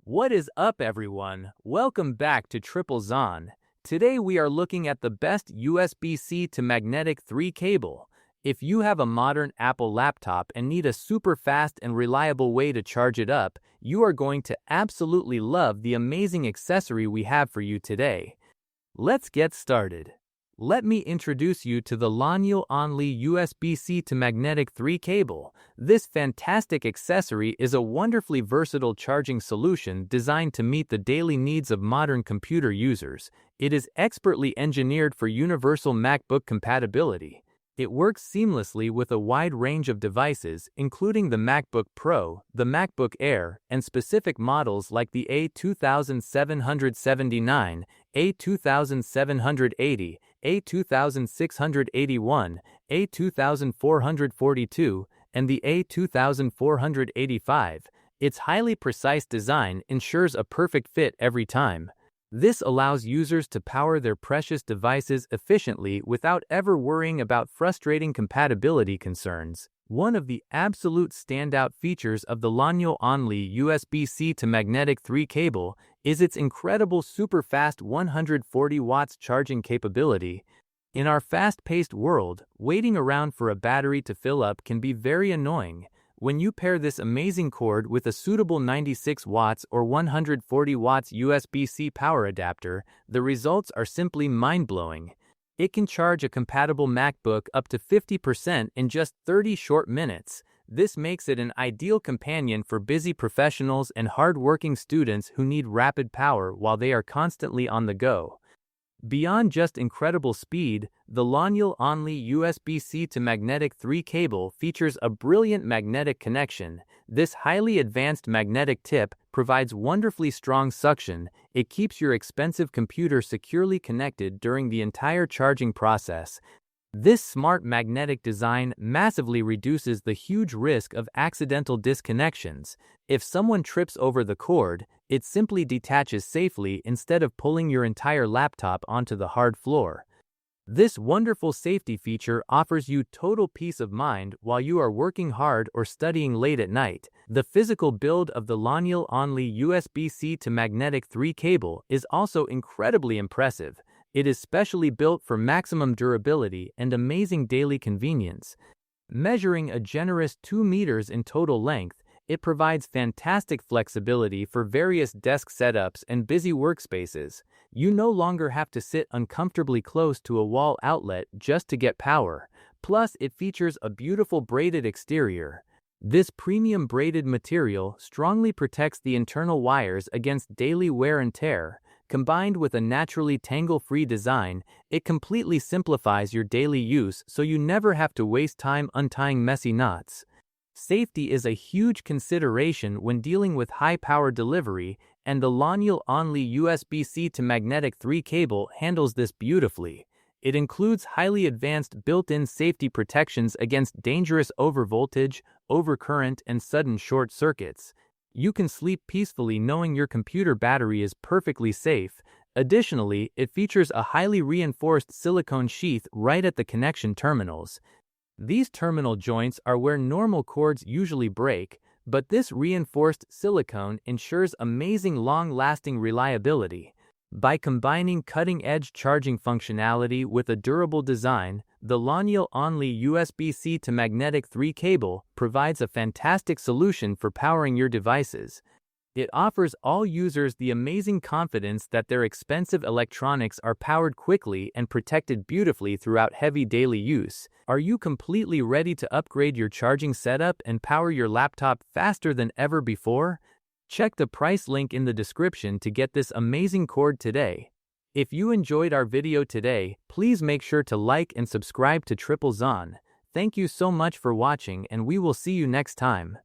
What is up, everyone? Welcome back to Triplezon. Today we are looking at the best USB-C to magnetic 3 cable. If you have a modern Apple laptop and need a super fast and reliable way to charge it up, you are going to absolutely love the amazing accessory we have for you today. Let's get started. Let me introduce you to the Lanyo-only USB-C to magnetic 3 cable. This fantastic accessory is a wonderfully versatile charging solution designed to meet the daily needs of modern computer users. It is expertly engineered for universal MacBook compatibility. It works seamlessly with a wide range of devices, including the MacBook Pro, the MacBook Air, and specific models like the A2779, A2780, A2681, A2442, and the A2485. Its highly precise design ensures a perfect fit every time. This allows users to power their precious devices efficiently without ever worrying about frustrating compatibility concerns. One of the absolute standout features of the Lanyo-only USB-C to magnetic 3 cable is its incredible super-fast 140 watts charging capability. In our fast-paced world, waiting around for a battery to fill up can be very annoying. When you pair this amazing cord with a suitable 96 watts or 140 watts USB-C power adapter, the results are simply mind-blowing. It can charge a compatible MacBook up to 50% in just 30 short minutes. This makes it an ideal companion for busy professionals and hard-working students who need rapid power while they are constantly on the go. Beyond just incredible speed, the Lanyo-only USB-C to magnetic 3 cable features a brilliant magnetic connection. This highly advanced magnetic tip provides wonderfully strong suction. It keeps your expensive computer securely connected during the entire charging process. This smart magnetic design massively reduces the huge risk of accidental disconnections. If someone trips over the cord, it simply detaches safely instead of pulling your entire laptop onto the hard floor. This wonderful safety feature offers you total peace of mind while you are working hard or studying late at night. The physical build of the Lanyo-only USB-C to magnetic 3 cable is also incredibly impressive. It is specially built for maximum durability and amazing daily convenience. Measuring a generous 2 meters in total length, it provides fantastic flexibility for various desk setups and busy workspaces. You no longer have to sit uncomfortably close to a wall outlet just to get power. Plus, it features a beautiful braided exterior. This premium braided material strongly protects the internal wires against daily wear and tear. Combined with a naturally tangle-free design, it completely simplifies your daily use so you never have to waste time untying messy knots. Safety is a huge consideration when dealing with high-power delivery, and the Lanyo-only USB-C to magnetic 3 cable handles this beautifully. It includes highly advanced built-in safety protections against dangerous overvoltage, overcurrent, and sudden short circuits. You can sleep peacefully knowing your computer battery is perfectly safe. Additionally, it features a highly reinforced silicone sheath right at the connection terminals. These terminal joints are where normal cords usually break, but this reinforced silicone ensures amazing long-lasting reliability. By combining cutting-edge charging functionality with a durable design, the Lanyo-only USB-C to magnetic 3 cable provides a fantastic solution for powering your devices. It offers all users the amazing confidence that their expensive electronics are powered quickly and protected beautifully throughout heavy daily use. Are you completely ready to upgrade your charging setup and power your laptop faster than ever before? Check the price link in the description to get this amazing cord today. If you enjoyed our video today, please make sure to like and subscribe to Triplezon. Thank you so much for watching, and we will see you next time.